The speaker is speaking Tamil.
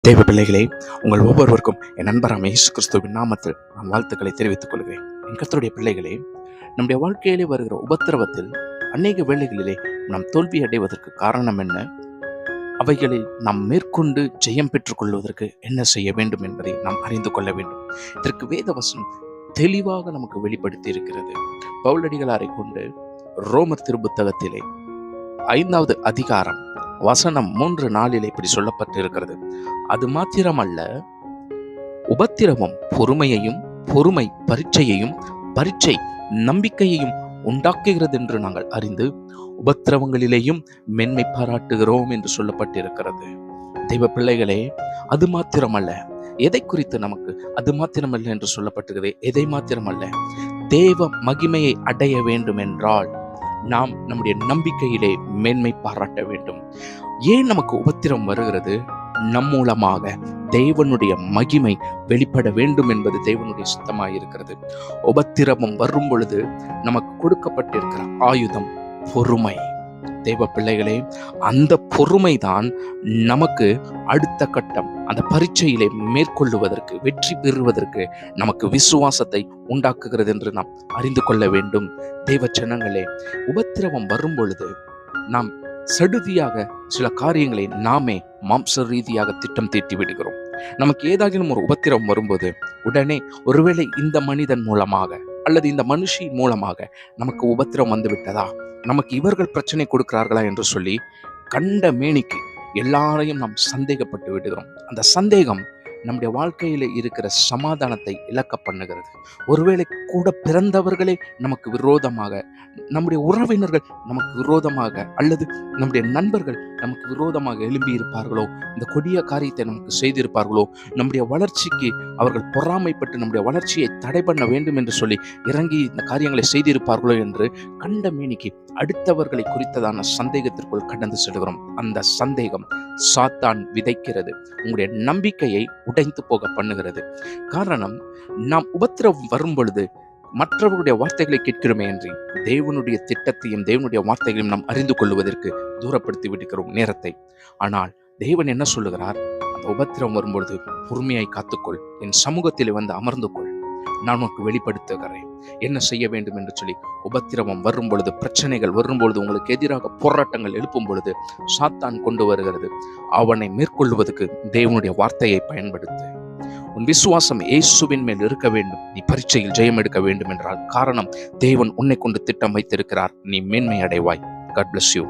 தேவ பிள்ளைகளே, உங்கள் ஒவ்வொருவருக்கும் என் நண்பராம் இயேசு கிறிஸ்துவின் நாமத்தில் நான் வாழ்த்துக்களை தெரிவித்துக் கொள்கிறேன். என் கர்த்தருடைய பிள்ளைகளே, நம்முடைய வாழ்க்கையிலே வருகிற உபத்திரவத்தில் அநேக வேளைகளிலே நாம் தோல்வி அடைவதற்கு காரணம் என்ன? அவைகளை நாம் மேற்கொண்டு ஜெயம் பெற்றுக் கொள்வதற்கு என்ன செய்ய வேண்டும் என்பதை நாம் அறிந்து கொள்ள வேண்டும். இதற்கு வேதவசனம் தெளிவாக நமக்கு வெளிப்படுத்தி இருக்கிறது. பவுலடிகளாரை கொண்டு ரோமர் திருப்புத்தகத்திலே 5வது அதிகாரம் வசனம் 3-4 இப்படி சொல்லப்பட்டிருக்கிறது. அது மாத்திரமல்ல, உபத்திரவம் பொறுமையையும், பொறுமை பரீட்சையையும், பரீட்சை நம்பிக்கையையும் உண்டாக்குகிறது என்று நாங்கள் அறிந்து உபத்திரவங்களிலேயும் மென்மை பாராட்டுகிறோம் என்று சொல்லப்பட்டிருக்கிறது. தெய்வ பிள்ளைகளே, அது மாத்திரமல்ல, எதை குறித்து நமக்கு அது மாத்திரமல்ல என்று சொல்லப்பட்டிருக்கிறது? எதை மாத்திரமல்ல, தேவ மகிமையை அடைய வேண்டும் என்றால் நாம் நம்முடைய நம்பிக்கையிலே மேன்மை பாராட்ட வேண்டும். ஏன் நமக்கு உபத்திரம் வருகிறது? நம் மூலமாக தேவனுடைய மகிமை வெளிப்பட வேண்டும் என்பது தேவனுடைய சித்தமாயிருக்கிறது. உபத்திரவம் வரும் பொழுது நமக்கு கொடுக்கப்பட்டிருக்கிற ஆயுதம் பொறுமை. தேவ பிள்ளைகளே, அந்த பொறுமைதான் நமக்கு அடுத்த கட்டம், அந்த பரீட்சையிலே மேற்கொள்ளுவதற்கு, வெற்றி பெறுவதற்கு நமக்கு விசுவாசத்தை உண்டாக்குகிறது என்று நாம் அறிந்து கொள்ள வேண்டும். தேவ ஜனங்களே, உபத்திரவம் வரும் பொழுது நாம் சடுதியாக சில காரியங்களை நாமே மாம்ச ரீதியாக திட்டம் தீட்டி விடுகிறோம். நமக்கு ஏதாகிலும் ஒரு உபத்திரவம் வரும்போது உடனே ஒருவேளை இந்த மனிதன் மூலமாக அல்லது இந்த மனுஷி மூலமாக நமக்கு உபத்திரம் வந்து விட்டதா, நமக்கு இவர்கள் பிரச்சனை கொடுக்கிறார்களா என்று சொல்லி கண்ட மேனிக்கு எல்லாரையும் நாம் சந்தேகப்பட்டு விடுகிறோம். அந்த சந்தேகம் நம்முடைய வாழ்க்கையில இருக்கிற சமாதானத்தை இழக்க பண்ணுகிறது. ஒருவேளை கூட பிறந்தவர்களே நமக்கு விரோதமாக, நம்முடைய உறவினர்கள் நமக்கு விரோதமாக, அல்லது நம்முடைய நண்பர்கள் நமக்கு விரோதமாக எழும்பி இருப்பார்களோ, இந்த கொடிய காரியத்தை நமக்கு செய்திருப்பார்களோ, நம்முடைய வளர்ச்சிக்கு அவர்கள் பொறாமைப்பட்டு நம்முடைய வளர்ச்சியை தடை பண்ண வேண்டும் என்று சொல்லி இறங்கி இந்த காரியங்களை செய்திருப்பார்களோ என்று கண்ட மேனிக்கு அடுத்தவர்களை குறித்ததான சந்தேகத்திற்குள் கடந்து செல்கிறோம். அந்த சந்தேகம் சாத்தான் விதைக்கிறது, உங்களுடைய நம்பிக்கையை உடைந்து போக பண்ணுகிறது. காரணம், நாம் உபத்திரவம் வரும் பொழுது மற்றவர்களுடைய வார்த்தைகளை கேட்கிறோமே அன்றி தேவனுடைய திட்டத்தையும் தேவனுடைய வார்த்தைகளையும் நாம் அறிந்து கொள்வதற்கு தூரப்படுத்தி விடுகிறோம் நேரத்தை. ஆனால் தேவன் என்ன சொல்லுகிறார்? அந்த உபத்திரவம் வரும்பொழுது பொறுமையாய் காத்துக்கொள், என் சமூகத்தில் வந்து அமர்ந்து கொள், நான் உனக்கு வெளிப்படுத்துகிறேன் என்ன செய்ய வேண்டும் என்று சொல்லி. உபத்திரவம் வரும் பொழுது, பிரச்சனைகள் வரும் பொழுது, உங்களுக்கு எதிராக போராட்டங்கள் எழுப்பும் பொழுது சாத்தான் கொண்டு வருகிறது. அவனை மேற்கொள்வதற்கு தேவனுடைய வார்த்தையை பயன்படுத்து. உன் விசுவாசம் இயேசுவின் மேல் இருக்க வேண்டும். நீ பரீட்சையில் ஜெயம் எடுக்க வேண்டும் என்றால், காரணம் தேவன் உன்னை கொண்டு திட்டம் வைத்திருக்கிறார். நீ மேன்மை அடைவாய். God bless you.